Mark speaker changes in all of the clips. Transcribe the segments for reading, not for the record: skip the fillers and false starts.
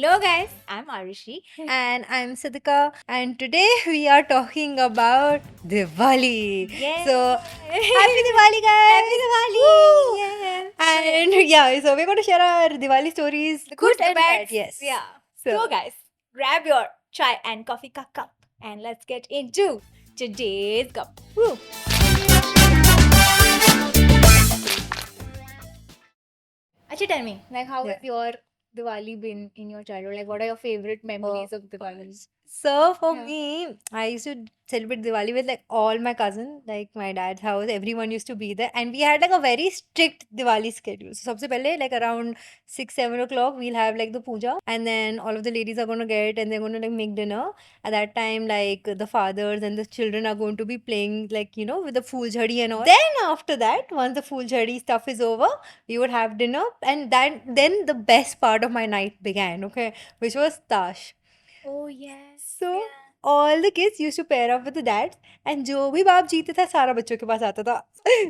Speaker 1: Hello guys, I'm Arushi.
Speaker 2: And I'm Sidhikka, and today we are talking about Diwali.
Speaker 1: Yay!
Speaker 2: So, happy Diwali, guys!
Speaker 1: Happy Diwali!
Speaker 2: Woo!
Speaker 1: Yeah.
Speaker 2: And yeah, so we're going to share our Diwali stories,
Speaker 1: The
Speaker 2: good
Speaker 1: good, the
Speaker 2: and
Speaker 1: bad,
Speaker 2: bad, yes.
Speaker 1: yeah.
Speaker 2: So,
Speaker 1: So guys, grab your chai and coffee cup and let's get into today's cup.
Speaker 2: woo.
Speaker 1: Actually, tell me, like, how
Speaker 2: Yeah.
Speaker 1: has your Diwali been in your childhood? Like, what are your favorite memories of Diwali?
Speaker 2: So for
Speaker 1: Yeah.
Speaker 2: me, I used to celebrate Diwali with like all my cousins, like my dad's house. Everyone used to be there, and we had like a very strict Diwali schedule. So सबसे पहले like around 6-7 o'clock we'll have like the puja, and then all of the ladies are gonna get and they're gonna like make dinner. At that time, like the fathers and the children are going to be playing like with the fool jhadi and all. Then after that, once the fool jhadi stuff is over, we would have dinner, and then the best part of my night began. Okay, which was tash.
Speaker 1: Oh yes.
Speaker 2: So all the kids used to pair up with the dads, and जो भी बाप जीते था सारा बच्चों के पास आता था.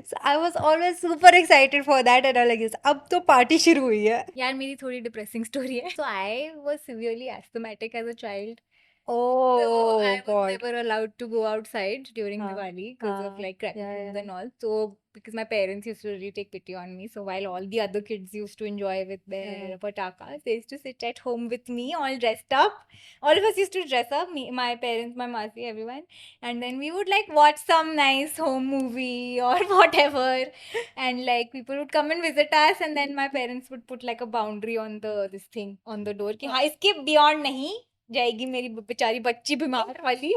Speaker 2: So I was always super excited for that and all like this. अब तो पार्टी शुरू हुई है.
Speaker 1: यार मेरी थोड़ी डिप्रेसिंग स्टोरी है. So I was severely asthmatic as a child. So
Speaker 2: Oh
Speaker 1: I was
Speaker 2: God.
Speaker 1: never allowed to go outside during
Speaker 2: हाँ,
Speaker 1: Diwali because of like
Speaker 2: yeah,
Speaker 1: crackers
Speaker 2: yeah.
Speaker 1: and all. So because my parents used to really take pity on me, so while all the other kids used to enjoy with their pathakas, they used to sit at home with me, all dressed up. All of us used to dress up, me, my parents, my masi, everyone, and then we would like watch some nice home movie or whatever, and like people would come and visit us, and then my parents would put like a boundary on the this thing on the door कि हाँ इसके beyond नहीं जाएगी मेरी बेचारी बच्ची बीमार वाली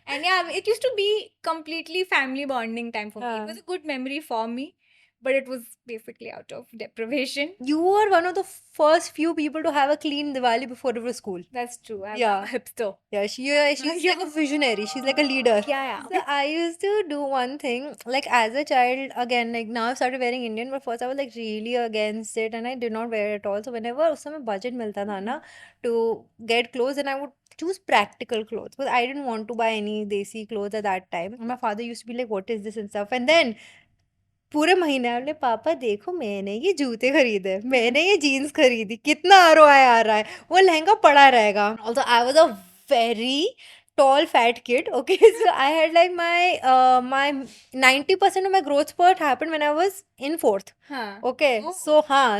Speaker 1: and yeah it used to be completely family bonding time for me. It was a good memory for me, but it was basically out of deprivation.
Speaker 2: You were one of the first few people to have a clean Diwali before it was school.
Speaker 1: That's true. I'm
Speaker 2: Yeah.
Speaker 1: a hipster.
Speaker 2: Yeah, she's like a visionary. She's like a leader.
Speaker 1: Yeah.
Speaker 2: So I used to do one thing, like as a child, again, like now I've started wearing Indian, but first I was like really against it and I did not wear it at all. So whenever उस समय budget मिलता था ना to get clothes, and I would choose practical clothes because I didn't want to buy any desi clothes at that time. And my father used to be like, what is this and stuff. And then पूरे महीने बोले पापा देखो मैंने ये जूते खरीदे, मैंने ये जीन्स खरीदी, कितना आरओआई आ रहा है, वो लहंगा पड़ा रहेगा. Also I was a very tall fat kid. Okay, so I had like my 90% of my growth spurt happened when I was in fourth.
Speaker 1: Huh.
Speaker 2: Okay,
Speaker 1: Oh.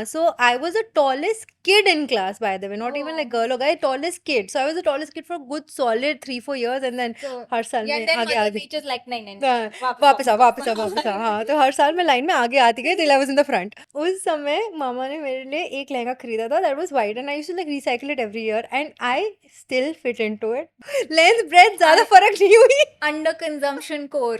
Speaker 2: so I was the tallest kid in class, by the way, not even like
Speaker 1: Oh.
Speaker 2: girl or guy, tallest kid. So I was the tallest kid for a good solid 3-4 years, and then
Speaker 1: So
Speaker 2: हर साल
Speaker 1: yeah,
Speaker 2: में
Speaker 1: and then
Speaker 2: आगे
Speaker 1: mother
Speaker 2: आगे
Speaker 1: teachers like नहीं
Speaker 2: हाँ,
Speaker 1: वापस
Speaker 2: वापस आ हाँ, तो हर साल मैं लाइन में आगे आती गई till I was in the front. उस समय मामा ने मेरे लिए एक लहंगा खरीदा था, that was white, and I used to like recycle it every year, and I still fit into it. Length breadth ज़्यादा फर्क नहीं हुई.
Speaker 1: under consumption core.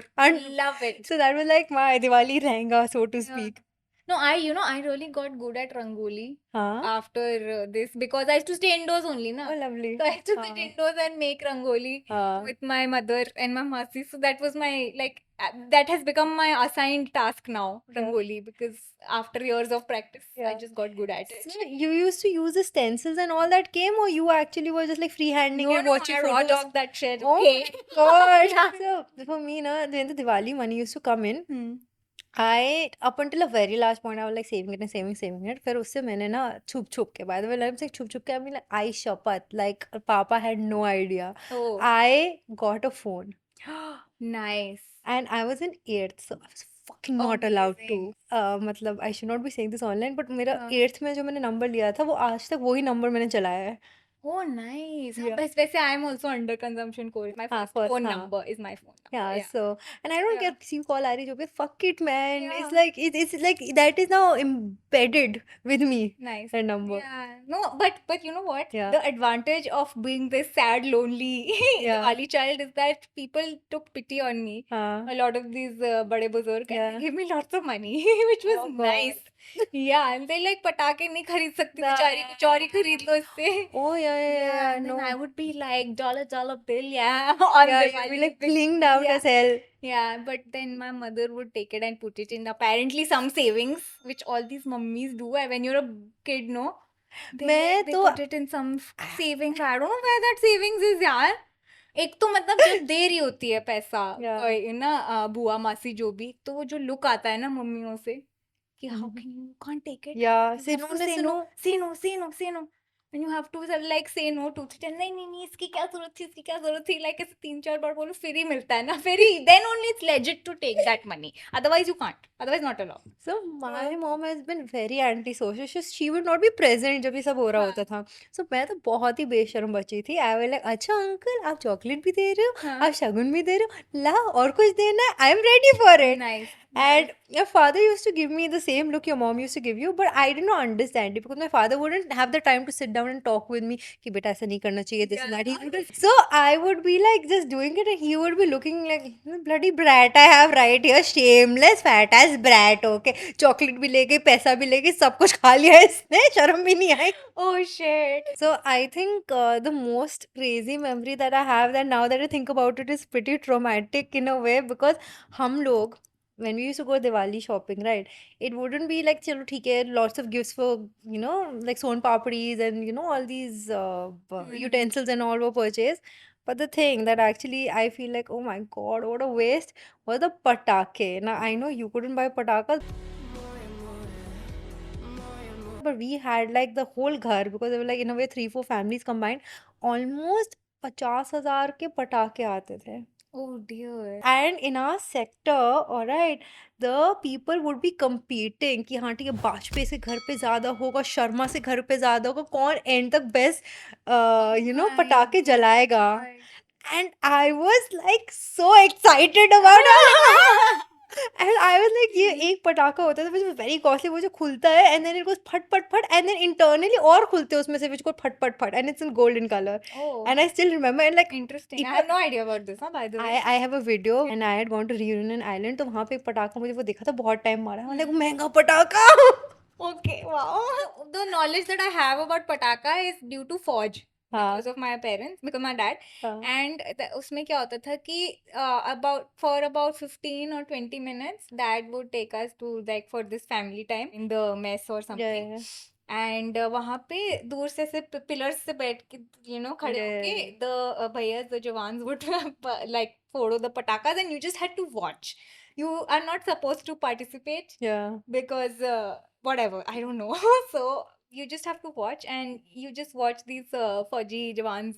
Speaker 1: Love it.
Speaker 2: So that was like my Diwali lehenga, so to speak.
Speaker 1: No, I really got good at rangoli
Speaker 2: हाँ.
Speaker 1: after this because I used to stay indoors only, na.
Speaker 2: Oh, lovely.
Speaker 1: So I used to sit indoors and make rangoli with my mother and my masi. So that was my that has become my assigned task now, rangoli, because after years of practice, I just got good at it.
Speaker 2: So you used to use the stencils and all that came, or you actually were just like freehanding and watching
Speaker 1: I raw
Speaker 2: photos?
Speaker 1: dog that shit.
Speaker 2: Oh
Speaker 1: Okay.
Speaker 2: my God. So for me, na, when the Diwali money used to come in, I up until a very last point I was like saving it and saving it. फिर उससे मैंने ना छुप के, by the way, I'm saying छुप के, I mean like I shapat, like Papa had no idea.
Speaker 1: Oh.
Speaker 2: I got a phone
Speaker 1: Nice.
Speaker 2: and I was in 8th, so I was fucking not allowed to. मतलब I should not be saying this online, but मेरा 8th में जो मैंने number लिया था वो आज तक वही नंबर मैंने चलाया है.
Speaker 1: Oh, nice.
Speaker 2: Yeah.
Speaker 1: But especially I am also under consumption core. My first phone number is my phone number.
Speaker 2: Yeah, so and I don't get किसी call आ रही जो भी fuck it man.
Speaker 1: Yeah.
Speaker 2: It's like it's like that is now embedded with me.
Speaker 1: Nice.
Speaker 2: That number.
Speaker 1: Yeah. No, but you know what?
Speaker 2: Yeah.
Speaker 1: The advantage of being this sad, lonely Diwali child is that people took pity on me.
Speaker 2: हाँ.
Speaker 1: A lot of these bade buzurg and they gave me lots of money, which was
Speaker 2: Oh, God.
Speaker 1: nice. Yeah, and they like पटाखे नहीं खरीद सकती बेचारी कुछ और ही खरीद लो इससे.
Speaker 2: Oh yeah.
Speaker 1: And
Speaker 2: No.
Speaker 1: then I would be like dollar bill, on
Speaker 2: Yeah,
Speaker 1: Diwali.
Speaker 2: you'd be like flinged out as hell.
Speaker 1: Yeah, but then my mother would take it and put it in apparently some savings, which all these mummies do. When you're a kid, no, they put it in some savings. I don't know where that savings is, यार. एक तो मतलब जब दे रही होती है पैसा ना बुआ मासी जो भी, तो वो जो लुक आता है ना मम्मियों से कि how can you can't take it?
Speaker 2: Yeah,
Speaker 1: say no. and you have to like say no to it, and नहीं इसकी क्या जरूरत थी, like ऐसे 3-4 बार बोलो फिर ही मिलता है ना, फिर ही then only it's legit to take that money, otherwise you can't, otherwise not allowed.
Speaker 2: So my mom has been very antisocial. She would not be present जब ये सब हो रहा
Speaker 1: हाँ.
Speaker 2: होता था. So मैं तो बहुत ही बेशर्म बच्ची थी. I was like, अच्छा अंकल आप चॉकलेट भी दे रहे हो,
Speaker 1: हाँ.
Speaker 2: आप शगुन भी दे रहे हो, ला और कुछ देना है, I am ready for it.
Speaker 1: Nice.
Speaker 2: And your father used to give me the same look your mom used to give you, but I did not understand it because my father wouldn't have the time to sit down and talk with me कि बेटा ऐसा नहीं करना चाहिए, this and that. He wouldn't. So I would be like just doing it, and he would be looking like bloody brat I have right here, shameless fat ass brat. Okay, chocolate भी ले गई, पैसा भी ले गई, सब कुछ खा लिया इसने, शर्म भी नहीं आई.
Speaker 1: Oh shit.
Speaker 2: So I think the most crazy memory that I have that now that I think about it is pretty traumatic in a way because हम लोग when we used to go Diwali shopping, right? It wouldn't be like चलो ठीक है, lots of gifts for like son papadis and all these utensils and all were purchased. But the thing that actually I feel like, oh my God, what a waste was the patake. Now I know you couldn't buy patakas, but we had like the whole ghar because there were like in a way 3-4 families combined. Almost 50,000 के पटाखे आते थे.
Speaker 1: Oh dear.
Speaker 2: And in our sector, all right, the people would be competing कि हाँ ठीक है वाजपेयी से घर पे ज़्यादा होगा, शर्मा से घर पे ज़्यादा होगा, कौन एंड तक बेस्ट
Speaker 1: My
Speaker 2: पटाखे जलाएगा.
Speaker 1: God.
Speaker 2: And I was like so excited about it. And I was like ये एक पटाखा होता था which was very costly, वो जो खुलता है and then it goes फट फट फट and then internally और खुलते हैं उसमें से which go फट फट फट and it's in golden color.
Speaker 1: Oh.
Speaker 2: And I still remember and like
Speaker 1: Interesting.
Speaker 2: it
Speaker 1: I have no idea about this, by the way.
Speaker 2: I have a video and I had gone to Reunion Island, तो वहाँ पे एक पटाखा मुझे वो दिखा था, बहुत टाइम मारा. मैं like महंगा पटाखा.
Speaker 1: Okay, wow. The knowledge that I have about pataka is due to Forge.
Speaker 2: हाँ.
Speaker 1: Because of my parents, because my dad.
Speaker 2: हाँ.
Speaker 1: And उसमें क्या होता था कि about 15 or 20 minutes, dad would take us to like for this family time in the mess or something.
Speaker 2: Yeah.
Speaker 1: And वहाँ पे दूर से पिलर्स से बैठ के खड़े होके the भैया the jawans would like फोड़ो the patakas and you just had to watch. You are not supposed to participate.
Speaker 2: Yeah.
Speaker 1: Because whatever, I don't know. So you just have to watch, and you just watch these Fauji Jawans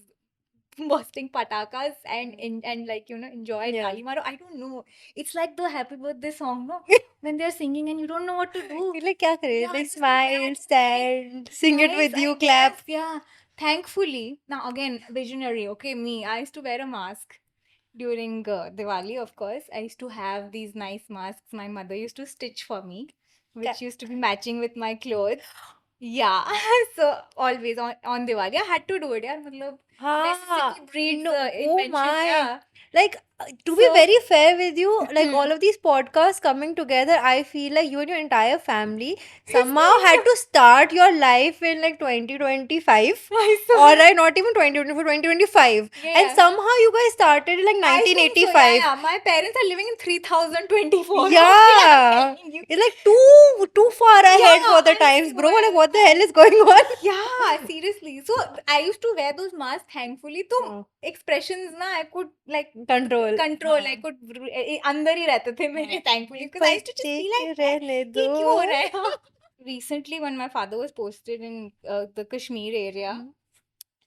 Speaker 1: bursting patakas and like enjoy
Speaker 2: Yeah.
Speaker 1: Tali Maro. I don't know. It's like the happy birthday song, no? When they're singing and you don't know what to do.
Speaker 2: You're like क्या करे?
Speaker 1: Yeah,
Speaker 2: Like
Speaker 1: just
Speaker 2: smile, stand, sing it
Speaker 1: nice,
Speaker 2: with you,
Speaker 1: I
Speaker 2: clap.
Speaker 1: guess, yeah. Thankfully, now again, visionary. Okay, me. I used to wear a mask during Diwali, of course. I used to have these nice masks my mother used to stitch for me, which used to be matching with my clothes. Yeah, so always on Diwali, I had to do it. Yeah, मतलब
Speaker 2: हाँ.
Speaker 1: necessity breeds
Speaker 2: No. Oh
Speaker 1: invention.
Speaker 2: my.
Speaker 1: Yeah.
Speaker 2: Like to be
Speaker 1: So-
Speaker 2: very fair with you, like all of these podcasts coming together, I feel like you and your entire family somehow had to start your life in like 2025.
Speaker 1: I saw
Speaker 2: Or
Speaker 1: it.
Speaker 2: like not even 2024, 2025.
Speaker 1: Yeah.
Speaker 2: And somehow you guys started in like
Speaker 1: I think so,
Speaker 2: 1985.
Speaker 1: yeah. My parents are living in 3024.
Speaker 2: Yeah. It's like too far ahead
Speaker 1: Yeah,
Speaker 2: for the
Speaker 1: I
Speaker 2: times, bro.
Speaker 1: swear.
Speaker 2: Like what the hell is going on?
Speaker 1: Yeah, seriously. So I used to wear those masks, thankfully. So
Speaker 2: हाँ.
Speaker 1: expressions na I could like
Speaker 2: Control.
Speaker 1: I could अंदर ही रहते थे मेरे, thankfully, because I used to just be like
Speaker 2: रहने
Speaker 1: ये
Speaker 2: दो.
Speaker 1: क्यों हो रहा है? Recently, when my father was posted in the Kashmir area,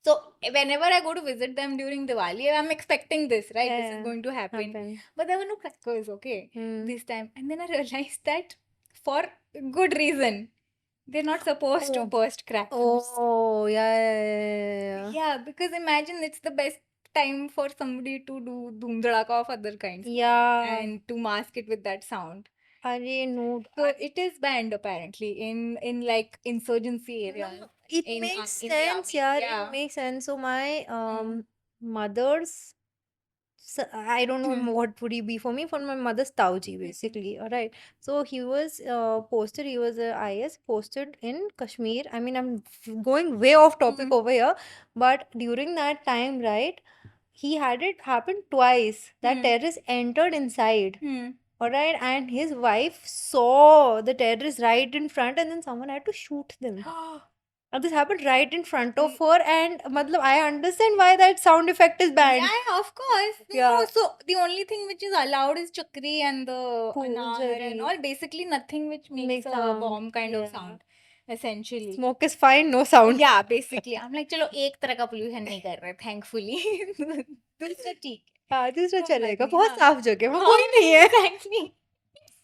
Speaker 1: so whenever I go to visit them during Diwali, I'm expecting this, right? This is
Speaker 2: Yeah,
Speaker 1: going to happen.
Speaker 2: happen.
Speaker 1: But there were no crackers, okay,
Speaker 2: Hmm.
Speaker 1: this time. And then I realized that for good reason, they're not supposed to
Speaker 2: Oh.
Speaker 1: burst crackers.
Speaker 2: Oh, yeah.
Speaker 1: Yeah, because imagine it's the best time for somebody to do Dhoom Dhadaka of other kinds
Speaker 2: Yeah.
Speaker 1: and to mask it with that sound.
Speaker 2: अरे no.
Speaker 1: So it is banned apparently in like insurgency areas.
Speaker 2: It
Speaker 1: in
Speaker 2: makes
Speaker 1: in
Speaker 2: sense,
Speaker 1: the
Speaker 2: yeah.
Speaker 1: army.
Speaker 2: It makes sense. So my
Speaker 1: Mm.
Speaker 2: mother's, I don't know what would he be for me. For my mother's Tauji, basically. All right. So he was posted. He was a IS posted in Kashmir. I mean, I'm going way off topic over here, but during that time, right, he had it happen twice. That terrorist entered inside. All right, and his wife saw the terrorists right in front, and then someone had to shoot them. And this happened right in front of her, and matlab, I understand why that sound effect is banned.
Speaker 1: Yeah, of course.
Speaker 2: Yeah.
Speaker 1: No, so the only thing which is allowed is chakri and the anar and
Speaker 2: Jari.
Speaker 1: all. Basically, nothing which makes a
Speaker 2: sound,
Speaker 1: bomb kind of
Speaker 2: yeah.
Speaker 1: sound. essentially.
Speaker 2: Smoke is fine, no sound.
Speaker 1: Yeah, basically. I'm like, चलो एक तरह का pollution नहीं कर रहे, thankfully. दूसरा ठीक है.
Speaker 2: हाँ, दूसरा
Speaker 1: कोई बात
Speaker 2: चलेगा,
Speaker 1: नहीं,
Speaker 2: बहुत
Speaker 1: हाँ.
Speaker 2: साफ जगह, वहाँ
Speaker 1: हाँ,
Speaker 2: कोई नहीं है.
Speaker 1: exactly.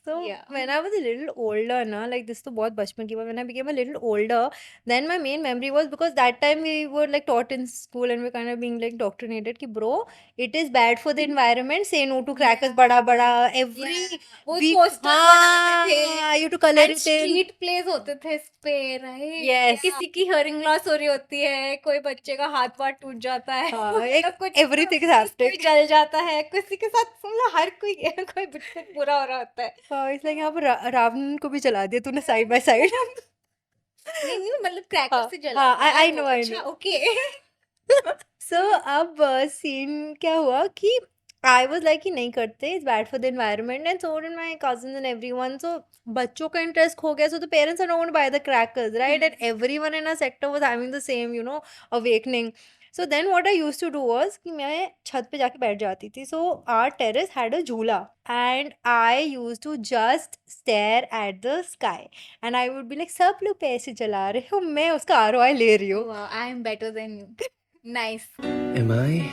Speaker 2: So
Speaker 1: Yeah.
Speaker 2: when I was a little older, na, like this तो बहुत बचपन की बात, when I became a little older, then my main memory was because that time we were like taught in school and we kind of being like indoctrinated कि bro, it is bad for the environment, say no to crackers,
Speaker 1: Yeah.
Speaker 2: बड़ा बड़ा every
Speaker 1: Yeah. वो
Speaker 2: week,
Speaker 1: posters बनाते थे.
Speaker 2: हाँ, you to color
Speaker 1: And
Speaker 2: it in.
Speaker 1: street plays होते थे इस पे, right?
Speaker 2: Yes.
Speaker 1: किसी की hearing loss हो रही होती है, कोई बच्चे का हाथ वाथ टूट जाता है,
Speaker 2: हाँ,
Speaker 1: मतलब कुछ
Speaker 2: everything is
Speaker 1: कोई
Speaker 2: happening.
Speaker 1: जल जाता है, किसी के साथ मतलब हर कोई कोई बिल्कुल बुरा हो रहा होता है.
Speaker 2: हाँ, it's like यहाँ पर रावण को भी जला दिया तूने side by side.
Speaker 1: नहीं नहीं मतलब क्रैकर
Speaker 2: हाँ,
Speaker 1: से जला
Speaker 2: हाँ,
Speaker 1: दिया
Speaker 2: I
Speaker 1: वो.
Speaker 2: know, I
Speaker 1: अच्छा,
Speaker 2: know.
Speaker 1: okay.
Speaker 2: So अब सीन क्या हुआ कि I was like कि नहीं करते, it's bad for the environment, and so did my cousins and everyone. So बच्चों का interest खो गया, so the parents are not going to buy the crackers, right? And everyone in our sector was having the same, you know, awakening. So then what I used to do was कि मैं छत पे जाके बैठ जाती थी. So our terrace had a झूला, and I used to just stare at the sky, and I would be like सब लोग पैसे जला रहे हो, मैं उसका ROI ले रही हूँ.
Speaker 1: Wow, I am better than you. Nice.
Speaker 3: Am I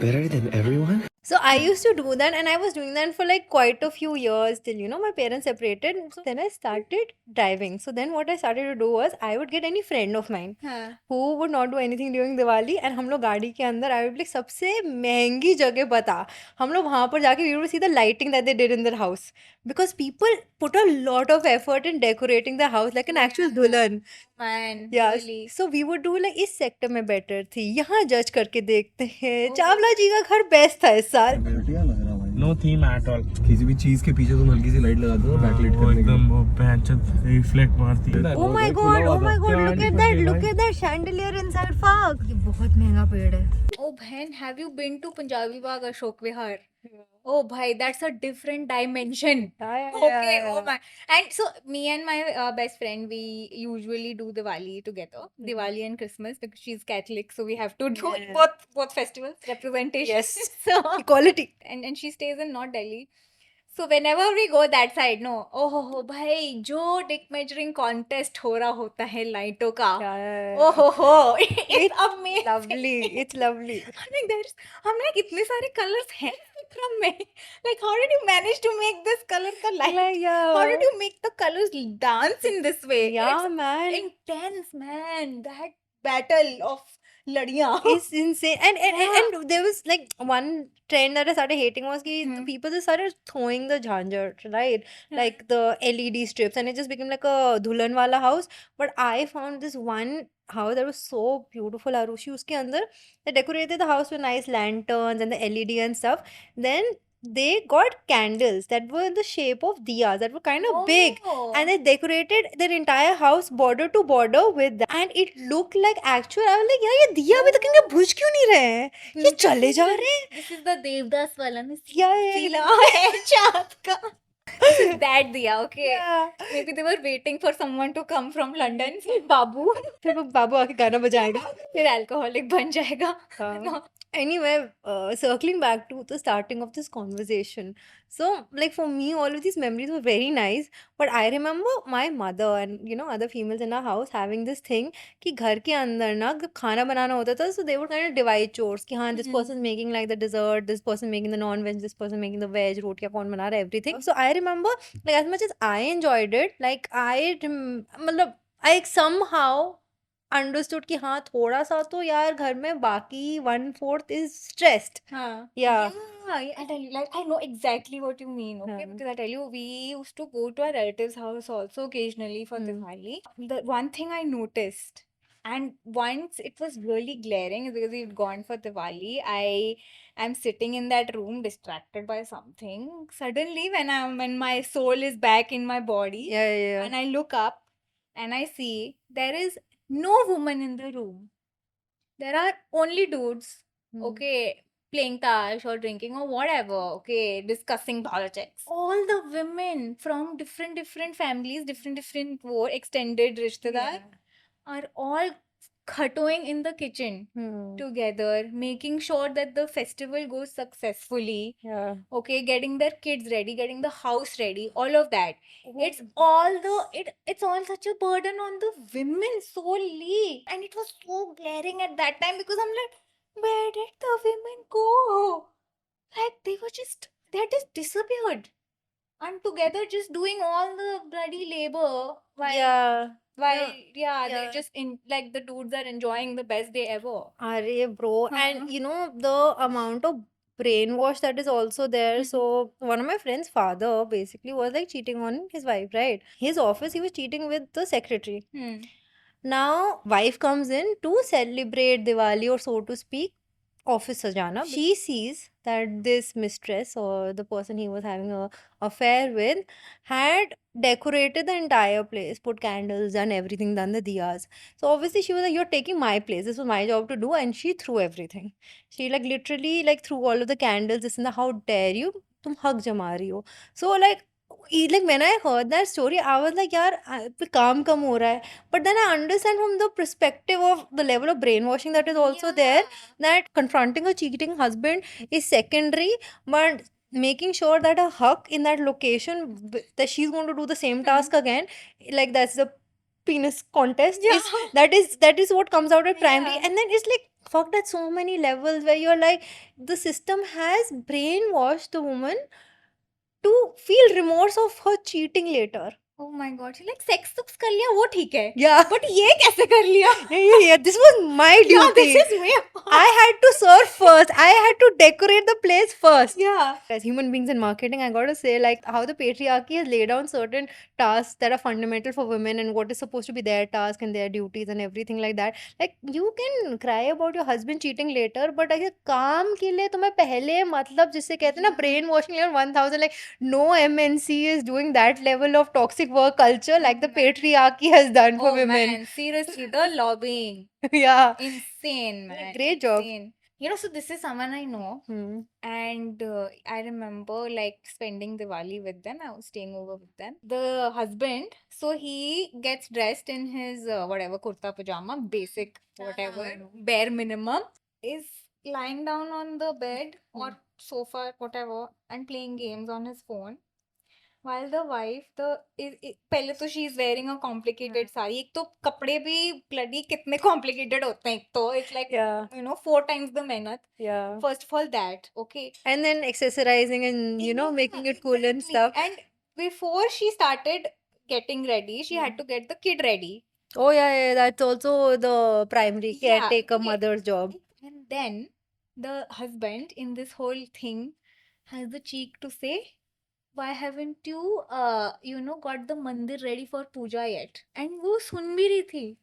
Speaker 3: better than everyone?
Speaker 2: So I used to do that, and I was doing that for like quite a few years till, you know, my parents separated. So then I started driving. So then what I started to do was I would get any friend of mine
Speaker 1: हाँ.
Speaker 2: who would not do anything during Diwali, and हम लोग गाड़ी के अंदर I would be like सबसे महंगी जगह बता, हम लोग वहाँ पर जाके we would see the lighting that they did in their house, because people put a lot of effort in decorating the house like an actual dulhan.
Speaker 1: Man,
Speaker 2: Yeah,
Speaker 1: really.
Speaker 2: so we would do like इस sector में better थी, यहाँ जज करके देखते हैं.
Speaker 1: Oh.
Speaker 2: Chawla जी का घर बेस्ट था इस साल.
Speaker 4: घटिया लग रहा भाई.
Speaker 3: No theme at all.
Speaker 4: किसी भी चीज के पीछे तुम हल्की सी लाइट लगा दो बैकलाइट
Speaker 3: वो
Speaker 4: करने के
Speaker 3: एकदम वो पैंचत रिफ्लेक्ट मारती है.
Speaker 2: Oh my god, oh my god, look at that chandelier inside Park. ये बहुत महंगा पेड़ है.
Speaker 1: Oh, bhai, have you been to Punjabi Bagh Ashok Vihar? Oh, bhai, that's a different dimension. Okay, oh my. And so, me and my best friend, we usually do Diwali together. Diwali and Christmas, because she's Catholic, so we have to do
Speaker 2: Yeah.
Speaker 1: both festivals, representation.
Speaker 2: Yes.
Speaker 1: So,
Speaker 2: Equality.
Speaker 1: and she stays in North Delhi. So whenever we go that side, no, oh भाई जो dick measuring contest हो रहा होता है लाइटों का, oh it's amazing.
Speaker 2: Lovely, it's lovely.
Speaker 1: I mean, I'm like इतने सारे colors हैं spectrum में. Like how did you manage to make this color का light?
Speaker 2: Like, yeah.
Speaker 1: How did you make the colors dance in this way?
Speaker 2: Yeah,
Speaker 1: It's
Speaker 2: man.
Speaker 1: intense, man. That battle of ladiyan.
Speaker 2: It's insane. And there was like one trend that I started hating was कि the people just started throwing the jhanjar, right? Like the LED strips, and it just became like a dulan wala house. But I found this one house that was so beautiful, Arushi. उसके अंदर they decorated the house with nice lanterns and the LED and stuff. Then they got candles that were in the shape of diyas that were kind of big, and they decorated their entire house border to border with that, and it looked like actual. I was like, यार ये दिया अभी तक इनके बुझ क्यों नहीं रहे हैं? ये चले जा रहे हैं.
Speaker 1: This is the Devdas wala na
Speaker 2: Yeah.
Speaker 1: Sila hai chaat ka. This is that diya, okay.
Speaker 2: Yeah.
Speaker 1: Maybe they were waiting for someone to come from London. Babu.
Speaker 2: फिर वो बाबू आके गाना बजाएगा.
Speaker 1: फिर alcoholic बन जाएगा. No.
Speaker 2: Anyway, circling back to the starting of this conversation. So, like for me, all of these memories were very nice. But I remember my mother and, you know, other females in our house having this thing कि घर के अंदर ना जब खाना बनाना होता था, so they would kind of divide chores कि हाँ, this person making like the dessert, this person making the non-veg, this person making the veg, रोटियाँ कौन बना रहा है, everything. So I remember, like as much as I enjoyed it, like मतलब I somehow understood कि हाँ थोड़ा सा तो यार घर में बाकी 1/4 is stressed.
Speaker 1: हाँ.
Speaker 2: Yeah.
Speaker 1: Yeah, I tell you, like I know exactly what you mean, okay? Because I tell you, we used to go to our relatives' house also occasionally for Diwali. The one thing I noticed, and once it was really glaring, is because we'd gone for Diwali. I am sitting in that room distracted by something. Suddenly, when my soul is back in my body,
Speaker 2: Yeah.
Speaker 1: and I look up and I see there is no woman in the room. There are only dudes, okay, playing tash or drinking or whatever, okay, discussing politics. All the women from different families, different extended rishtedar are all khatoing in the kitchen together, making sure that the festival goes successfully.
Speaker 2: Yeah.
Speaker 1: Okay, getting their kids ready, getting the house ready, all of that. It's all such a burden on the women solely. And it was so glaring at that time because I'm like, where did the women go? Like they had just disappeared. And together just doing all the bloody labor
Speaker 2: Yeah.
Speaker 1: while
Speaker 2: Yeah.
Speaker 1: they're just in like the dudes are enjoying the best day ever.
Speaker 2: Arey, bro.
Speaker 1: Huh.
Speaker 2: And you know, the amount of brainwash that is also there. So, one of my friend's father basically was like cheating on his wife, right? His office, he was cheating with the secretary. Now, wife comes in to celebrate Diwali or so to speak, office sajana. She sees that this mistress or the person he was having a affair with had decorated the entire place, put candles, done everything, done the diyas. So obviously she was like, "You're taking my place. This was my job to do," and she threw everything. She like literally like threw all of the candles. This and the how dare you? तुम हक जमा रही हो. So like when I heard that story, I was like, यार पे काम कम हो रहा है. But then I understand from the perspective of the level of brainwashing that is also there, that confronting a cheating husband is secondary, but making sure that a huck in that location that she's going to do the same task again, like that's the penis contest, is that is what comes out at primary. And then it's like fucked at so many levels where you're like, the system has brainwashed the woman to feel remorse of her cheating later.
Speaker 1: Oh my god, she like sex sucks कर लिया वो ठीक है.
Speaker 2: Yeah.
Speaker 1: But ये कैसे कर लिया?
Speaker 2: Yeah, this was my duty.
Speaker 1: Yeah, this is way apart.
Speaker 2: I had to serve first. I had to decorate the place first.
Speaker 1: Yeah.
Speaker 2: As human beings in marketing, I gotta say, like, how the patriarchy has laid down certain tasks that are fundamental for women and what is supposed to be their task and their duties and everything like that. Like, you can cry about your husband cheating later, but अगर काम के लिए तुम्हें पहले मतलब जिससे कहते हैं ना brain washing level 1000, like no MNC is doing that level of toxic work culture like the patriarchy has done for
Speaker 1: Oh
Speaker 2: women.
Speaker 1: man, seriously, the lobbying.
Speaker 2: Yeah.
Speaker 1: Insane, man.
Speaker 2: Great job.
Speaker 1: Insane. You know, so this is someone I know, and I remember like spending Diwali with them. I was staying over with them. The husband, so he gets dressed in his whatever kurta pajama, basic whatever, bare minimum, is lying down on the bed or sofa, whatever, and playing games on his phone. While the wife, पहले तो she is wearing a complicated sari. एक तो कपड़े भी bloody कितने complicated होते हैं. एक तो it's like
Speaker 2: Yeah.
Speaker 1: 4 times the मेहनत.
Speaker 2: Yeah.
Speaker 1: First of all that, okay.
Speaker 2: And then accessorizing and making it cool and stuff.
Speaker 1: And before she started getting ready, she had to get the kid ready.
Speaker 2: Oh yeah, that's also the primary caretaker
Speaker 1: okay.
Speaker 2: mother's job.
Speaker 1: And then the husband in this whole thing has the cheek to say, why haven't you got the mandir ready for puja yet? And वो सुन भी रही थी.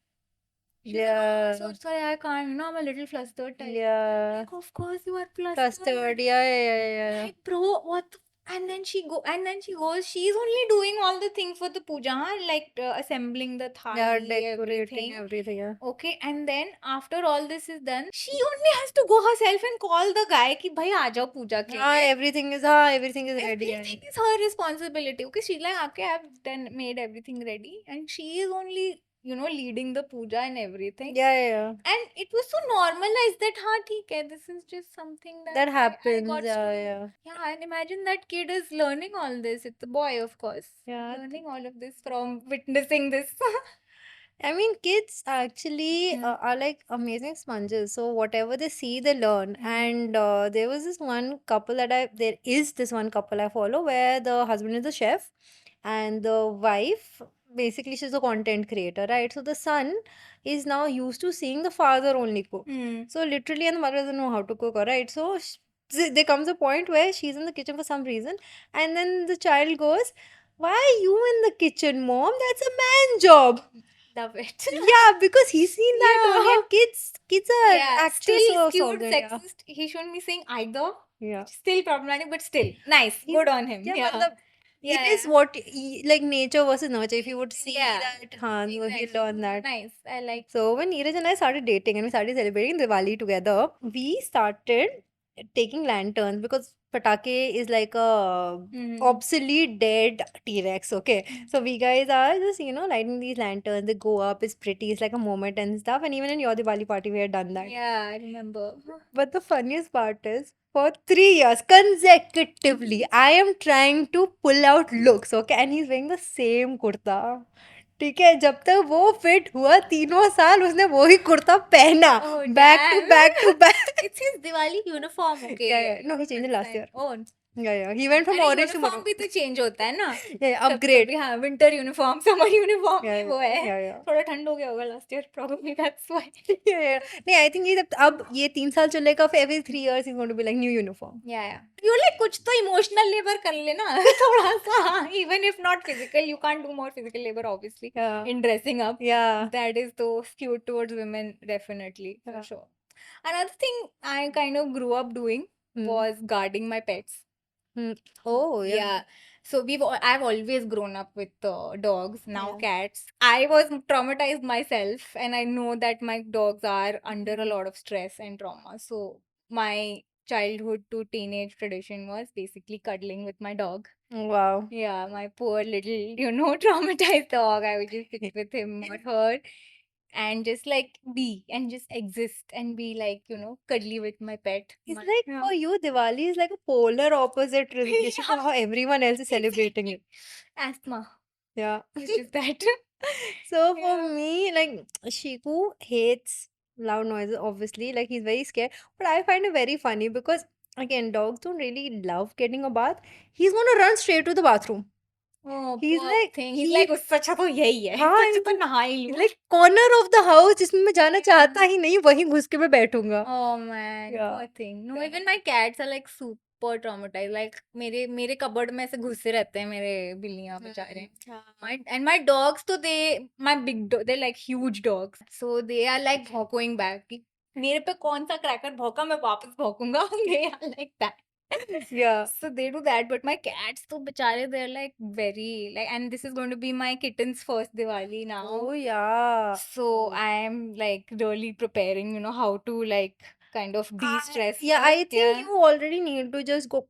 Speaker 2: Yeah.
Speaker 1: Sorry, I can't, I'm a little flustered type.
Speaker 2: Yeah.
Speaker 1: Like, of course you are flustered.
Speaker 2: Custard. Yeah.
Speaker 1: Like, bro, what? And then she goes, she's only doing all the things for the puja, like assembling the thali,
Speaker 2: Yeah, decorating
Speaker 1: everything.
Speaker 2: everything. Yeah.
Speaker 1: Okay, and then after all this is done, she only has to go herself and call the guy कि भाई आ जाओ पूजा के लिए.
Speaker 2: Everything is ready.
Speaker 1: Everything is her responsibility. Okay, she's like, okay, I've made everything ready, and she is only leading the puja and everything.
Speaker 2: Yeah.
Speaker 1: And it was so normalized that ठीक है, this is just something that I
Speaker 2: happens.
Speaker 1: got
Speaker 2: Yeah.
Speaker 1: Yeah, and imagine that kid is learning all this. It's a boy, of course.
Speaker 2: Yeah.
Speaker 1: Learning all of this from witnessing this.
Speaker 2: I mean, kids actually are like amazing sponges. So whatever they see, they learn. And there is this one couple I follow where the husband is a chef and the wife, basically she's a content creator, right? So the son is now used to seeing the father only cook. So literally, and the mother doesn't know how to cook, right? So there comes a point where she's in the kitchen for some reason, and then the child goes, "Why are you in the kitchen, mom? That's a man job."
Speaker 1: Love it.
Speaker 2: Yeah, because he's seen that only, and kids are actually
Speaker 1: still
Speaker 2: so
Speaker 1: cute,
Speaker 2: solid.
Speaker 1: sexist. He shouldn't be saying either.
Speaker 2: Yeah.
Speaker 1: Still problematic, but still nice. Good on him.
Speaker 2: Yeah, matlab, it is what like nature versus nurture. If you would see that, you learn that.
Speaker 1: Nice. I like.
Speaker 2: So when Neeraj and I started dating and we started celebrating Diwali together, we started taking lanterns because patake is like a obsolete dead T-Rex. Okay, so we guys are just lighting these lanterns. They go up. It's pretty. It's like a moment and stuff. And even in your Diwali party, we had done that.
Speaker 1: Yeah, I remember.
Speaker 2: But the funniest part is, for 3 years consecutively, I am trying to pull out looks, okay, and he's wearing the same kurta. ठीक है, जब तक वो fit हुआ 3 साल उसने वो ही कुर्ता पहना,
Speaker 1: Oh,
Speaker 2: back to
Speaker 1: damn.
Speaker 2: back to back.
Speaker 1: It's his Diwali uniform, okay.
Speaker 2: Yeah. No, he changed it last
Speaker 1: Fine.
Speaker 2: year.
Speaker 1: Oh,
Speaker 2: Yeah. He went from
Speaker 1: अरे
Speaker 2: orange to
Speaker 1: यूनिफॉर्म
Speaker 2: maroon.
Speaker 1: भी तो चेंज होता है ना.
Speaker 2: Yeah, upgrade.
Speaker 1: कभी हाँ winter uniform summer uniform
Speaker 2: Yeah,
Speaker 1: वो है.
Speaker 2: yeah.
Speaker 1: थोड़ा ठंड हो गया होगा last year probably that's why.
Speaker 2: Yeah. नहीं, I think अब ये 3 साल चलेगा, for every 3 years he's going to be like new uniform.
Speaker 1: Yeah. You like कुछ तो इमोशनल लेबर कर लेना थोड़ा सा. Even if not physical, you can't do more physical labor obviously.
Speaker 2: Yeah.
Speaker 1: In dressing up.
Speaker 2: Yeah.
Speaker 1: That is so skewed towards women definitely for
Speaker 2: Yeah.
Speaker 1: sure. Another thing I kind of grew up doing was guarding my pets.
Speaker 2: Oh, yeah.
Speaker 1: Yeah. So I've always grown up with dogs, now cats. I was traumatized myself, and I know that my dogs are under a lot of stress and trauma. So my childhood to teenage tradition was basically cuddling with my dog.
Speaker 2: Wow.
Speaker 1: Yeah, my poor little, traumatized dog. I would just sit with him or her and just like be and just exist and be like, cuddly with my pet.
Speaker 2: It's
Speaker 1: My-
Speaker 2: like
Speaker 1: yeah.
Speaker 2: for you, Diwali is like a polar opposite relation to how everyone else is celebrating it.
Speaker 1: Asthma.
Speaker 2: Yeah.
Speaker 1: It's just that.
Speaker 2: So for
Speaker 1: Yeah.
Speaker 2: me, like Shiku hates loud noises, obviously. Like he's very scared. But I find it very funny because again, dogs don't really love getting a bath. He's gonna run straight to the bathroom.
Speaker 1: Oh,
Speaker 2: He's
Speaker 1: poor
Speaker 2: like
Speaker 1: thing. He's like उससे अच्छा तो यही है.
Speaker 2: हाँ,
Speaker 1: इससे अच्छा तो नहा ही
Speaker 2: he's
Speaker 1: लूं.
Speaker 2: like corner of the house जिसमें मैं जाना चाहता ही नहीं, वहीं घुस के मैं बैठूंगा.
Speaker 1: Oh man,
Speaker 2: Yeah.
Speaker 1: poor thing. No, even my cats are like super traumatized. Like मेरे कबर्ड में ऐसे घुसे रहते हैं मेरे बिल्लियाँ बेचारे. My dogs तो they're like huge dogs. So they are like भौंकूing back. कि मेरे पे कौन सा क्रैकर भौंका मैं वापस भौंकूंगा. They are like that.
Speaker 2: Yeah.
Speaker 1: So they do that, but my cats तो बेचारे they're like very like, and this is going to be my kitten's first Diwali now.
Speaker 2: Oh yeah.
Speaker 1: So I am like really preparing, how to like kind of de-stress
Speaker 2: Yeah,
Speaker 1: her.
Speaker 2: I think you already need to just go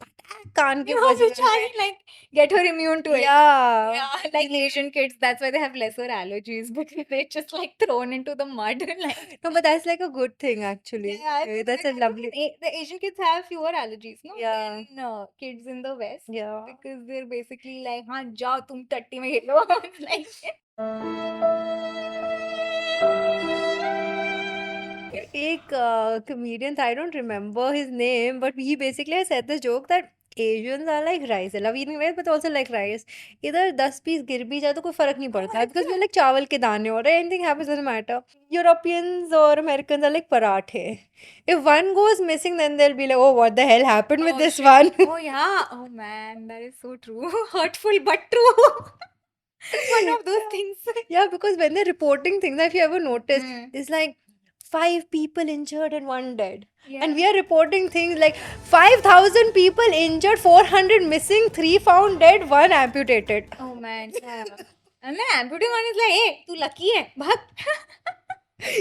Speaker 2: कान के
Speaker 1: You know,
Speaker 2: बज रहे
Speaker 1: बेचारी,
Speaker 2: हैं.
Speaker 1: like get her immune to it.
Speaker 2: Yeah.
Speaker 1: Yeah, like Asian kids, that's why they have lesser allergies because they're just like thrown into the mud. Like,
Speaker 2: No, but that's like a good thing actually.
Speaker 1: yeah, I
Speaker 2: That's a
Speaker 1: think
Speaker 2: lovely.
Speaker 1: the Asian kids have fewer allergies, no?
Speaker 2: Yeah.
Speaker 1: Than kids in the West.
Speaker 2: Yeah.
Speaker 1: Because they're basically like, हाँ जाओ तुम टट्टी में खेलो. Like,
Speaker 2: एक comedian, I don't remember his name, but he basically has said this joke that Asians are like rice. They love eating rice, but also like rice. इधर 10 piece गिर भी जाए तो कोई फर्क नहीं पड़ता because we're like चावल के दाने or anything happens doesn't matter. Europeans or Americans are like parathe. If one goes missing, then they'll be like, oh, what the hell happened with this one?
Speaker 1: oh yeah, oh man, that is so true. Hurtful but true. One of those things.
Speaker 2: Yeah, because when they're reporting things, if you ever noticed, it's like 5 people injured and 1 dead. And we are reporting things like 5,000 people injured, 400 missing, 3 found dead, 1 amputated.
Speaker 1: Oh man, yeah. And then amputee one is like, hey, तू lucky है, भाग.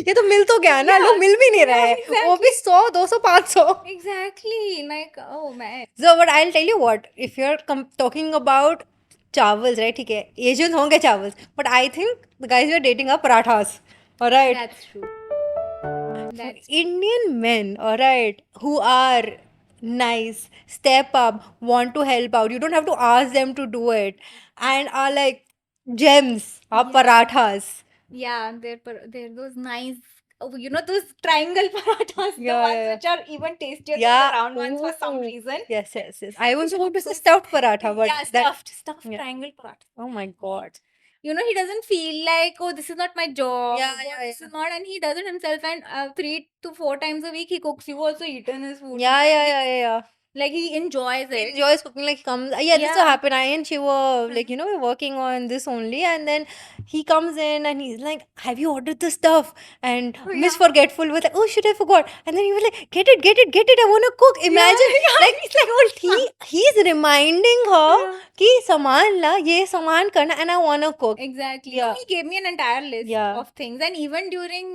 Speaker 2: ये तो मिल तो गया ना, लोग मिल भी नहीं रहे हैं. वो भी 100, 200, 500.
Speaker 1: Exactly, like, oh man.
Speaker 2: So, but I'll tell you what, if you're talking about चावल्स, right? ठीक है, Asians होंगे चावल्स, but I think the guys you're dating are parathas. All right.
Speaker 1: That's true.
Speaker 2: Indian men, all right, who are nice, step up, want to help out. You don't have to ask them to do it, and are like gems, are parathas.
Speaker 1: Yeah, they're those nice, those triangle parathas, the
Speaker 2: Yeah,
Speaker 1: ones
Speaker 2: yeah.
Speaker 1: which are even tastier than
Speaker 2: Yeah.
Speaker 1: the round ones for some
Speaker 2: Ooh.
Speaker 1: reason.
Speaker 2: Yes. I was going to say stuffed paratha, but
Speaker 1: Yeah,
Speaker 2: that.
Speaker 1: stuffed
Speaker 2: Yeah.
Speaker 1: triangle paratha.
Speaker 2: Oh my god.
Speaker 1: He doesn't feel like, oh, this is not my job.
Speaker 2: Yeah,
Speaker 1: or
Speaker 2: yeah,
Speaker 1: This is not, and he does it himself. And 3 to 4 times a week, he cooks. You also eaten his food.
Speaker 2: Yeah.
Speaker 1: Like he enjoys
Speaker 2: He
Speaker 1: it.
Speaker 2: enjoys cooking, like comes. Yeah, this
Speaker 1: Yeah.
Speaker 2: will happen. I and she were like, we're working on this only, and then he comes in and he's like, "Have you ordered the stuff?" And
Speaker 1: Oh,
Speaker 2: Miss
Speaker 1: yeah.
Speaker 2: Forgetful was like, "Oh shit, I forgot." And then he was like, "Get it, get it, get it. I wanna cook." Imagine,
Speaker 1: yeah,
Speaker 2: like
Speaker 1: he's like, "Oh,
Speaker 2: he's reminding her
Speaker 1: yeah."
Speaker 2: कि सामान ला, ये सामान करना, and I wanna cook.
Speaker 1: Exactly.
Speaker 2: Yeah.
Speaker 1: No, he gave me an entire list
Speaker 2: Yeah.
Speaker 1: of things, and even during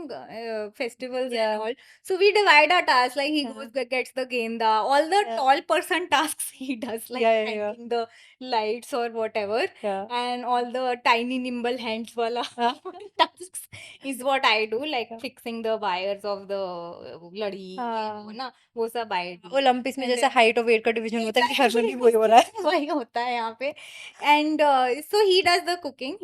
Speaker 1: festivals
Speaker 2: Yeah.
Speaker 1: and all. So we divide our tasks. Like he
Speaker 2: Yeah.
Speaker 1: goes, gets the genda, all the
Speaker 2: Yeah.
Speaker 1: tall person tasks he does, like
Speaker 2: Yeah, yeah, yeah.
Speaker 1: hanging the lights or whatever,
Speaker 2: Yeah.
Speaker 1: and all the tiny nimble hands wala tasks is what I do, like
Speaker 2: Yeah.
Speaker 1: fixing the wires of the ladi,
Speaker 2: हाँ.
Speaker 1: ना वो सब I do.
Speaker 2: Olympics में
Speaker 1: And
Speaker 2: जैसे
Speaker 1: then
Speaker 2: height और wait का division होता है कि हर में भी
Speaker 1: exactly
Speaker 2: वही हो रहा है.
Speaker 1: वही होता है यहाँ पे. And so he does the cooking,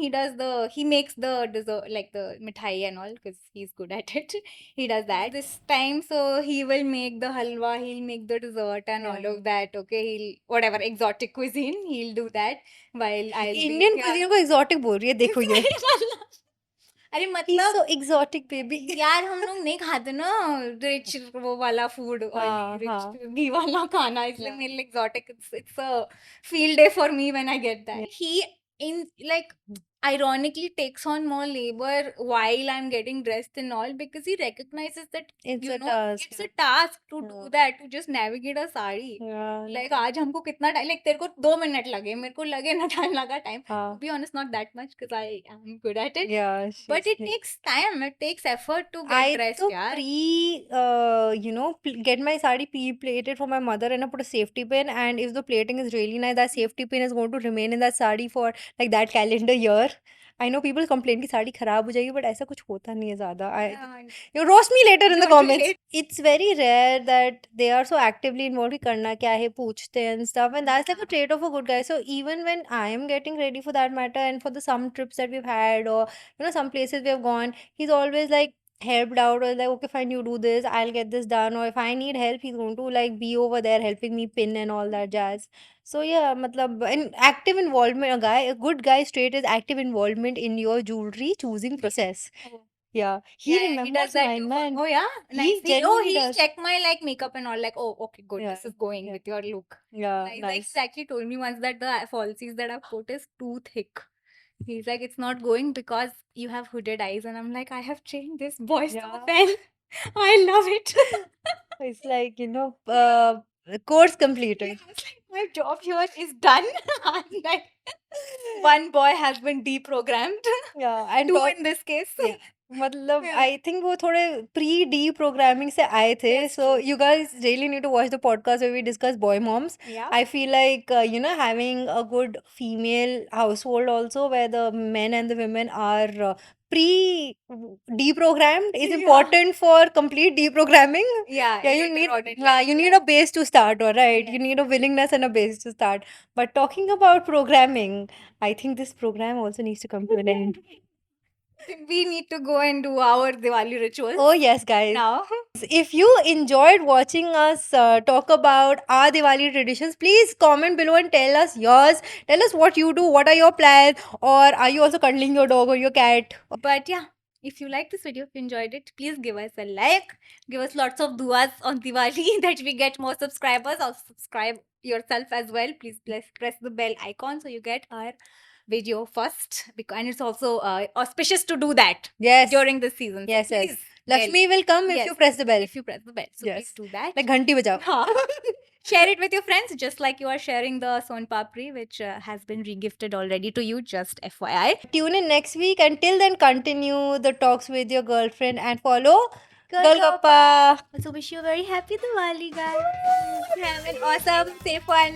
Speaker 1: he makes the dessert, like the mithai and all, because he's good at it. He does that this time, so he will make the halwa, he'll make the dessert and all
Speaker 2: Yeah.
Speaker 1: of that. Okay, he'll whatever exotic cuisine, he'll do that while I'll be
Speaker 2: Indian cuisine को exotic बोल रही है, देखो ये.
Speaker 1: अरे
Speaker 2: He's
Speaker 1: मतलब
Speaker 2: so exotic baby.
Speaker 1: यार हम लोग नहीं खाते ना रिच वो वाला फूड,
Speaker 2: हाँ,
Speaker 1: ऑयली
Speaker 2: हाँ.
Speaker 1: रिच घी वाला खाना, इसलिए
Speaker 2: Yeah.
Speaker 1: मेरे लिए exotic, it's a field day for me when I get that. He in like ironically takes on more labor while I'm getting dressed and all, because he recognizes that
Speaker 2: It's
Speaker 1: you
Speaker 2: a
Speaker 1: know
Speaker 2: task.
Speaker 1: it's a task to do
Speaker 2: Yeah.
Speaker 1: that, to just navigate a sari.
Speaker 2: Yeah.
Speaker 1: Like आज हमको कितना time, like तेरे को 2 minute लगे, मेरे को लगे ना टाइम लगा टाइम.
Speaker 2: हाँ.
Speaker 1: To be honest, not that much because I am good at it.
Speaker 2: Yeah.
Speaker 1: But it
Speaker 2: she's-
Speaker 1: takes time, it takes effort to get
Speaker 2: I
Speaker 1: dressed,
Speaker 2: तो
Speaker 1: yaar.
Speaker 2: get my sari pre-plated for my mother and I put a safety pin, and if the plating is really nice, that safety pin is going to remain in that sari for like that calendar year. I know people complain कि साड़ी खराब हो जाएगी, but ऐसा कुछ होता नहीं है ज़्यादा.
Speaker 1: Yeah.
Speaker 2: You roast me later in the
Speaker 1: Don't
Speaker 2: comments.
Speaker 1: relate.
Speaker 2: It's very rare that they are so actively involved कि करना क्या है पूछते हैं and stuff, and that's like a trait of a good guy. So even when I am getting ready for that matter, and for the some trips that we've had, or some places we have gone, he's always like helped out, or like, okay fine, you do this, I'll get this done, or if I need help, he's going to like be over there helping me pin and all that jazz. So yeah, matlab, and active involvement, a good guy straight is active involvement in your jewelry choosing process.
Speaker 1: Oh.
Speaker 2: Yeah, he
Speaker 1: Yeah, he
Speaker 2: remembers
Speaker 1: does that
Speaker 2: mine,
Speaker 1: too.
Speaker 2: man.
Speaker 1: Oh yeah,
Speaker 2: He
Speaker 1: nice.
Speaker 2: genuinely
Speaker 1: He'll
Speaker 2: does.
Speaker 1: check my like makeup and all, like, oh okay, good,
Speaker 2: Yeah,
Speaker 1: this is going
Speaker 2: yeah.
Speaker 1: with your look.
Speaker 2: Yeah,
Speaker 1: Like
Speaker 2: nice.
Speaker 1: he actually told me once that the falsies that I've put is too thick. He's like, it's not going because you have hooded eyes, and I'm like, I have trained this boy so
Speaker 2: Yeah.
Speaker 1: well. I love it.
Speaker 2: It's like, course completed.
Speaker 1: I was like, my job here is done. I'm like, one boy has been deprogrammed.
Speaker 2: Yeah, and
Speaker 1: Two
Speaker 2: talk,
Speaker 1: in this case.
Speaker 2: yeah. मतलब
Speaker 1: Yeah.
Speaker 2: I think वो थोड़े pre-deprogramming से आए थे.
Speaker 1: That's
Speaker 2: So
Speaker 1: true.
Speaker 2: you guys really need to watch the podcast where we discuss boy moms.
Speaker 1: Yeah.
Speaker 2: I feel like having a good female household also where the men and the women are pre-deprogrammed is
Speaker 1: Yeah.
Speaker 2: important for complete deprogramming.
Speaker 1: Yeah,
Speaker 2: Yeah, you
Speaker 1: later
Speaker 2: need
Speaker 1: on in life,
Speaker 2: you need a base to start, all right? You
Speaker 1: Yes.
Speaker 2: need a willingness and a base to start. But talking about programming, I think this program also needs to come to an end.
Speaker 1: We need to go and do our Diwali rituals
Speaker 2: Oh yes, guys.
Speaker 1: now.
Speaker 2: If you enjoyed watching us talk about our Diwali traditions, please comment below and tell us yours. Tell us what you do, what are your plans, or are you also cuddling your dog or your cat?
Speaker 1: But yeah, if you like this video, if you enjoyed it, please give us a like. Give us lots of duas on Diwali that we get more subscribers. Also subscribe yourself as well. Please press the bell icon so you get our video first. And it's also auspicious to do that
Speaker 2: Yes.
Speaker 1: during this season. So
Speaker 2: Yes,
Speaker 1: please,
Speaker 2: yes. Lakshmi will come if
Speaker 1: yes,
Speaker 2: you press the bell.
Speaker 1: if you press the bell. So
Speaker 2: Yes.
Speaker 1: please do that.
Speaker 2: Like ghanti bajao.
Speaker 1: Share it with your friends, just like you are sharing the Son Papri, which has been regifted already to you, just FYI.
Speaker 2: Tune in next week. Until then, continue the talks with your girlfriend and follow Girl Guppa.
Speaker 1: Also wish you a very happy Diwali, guys. Have an awesome, safe one.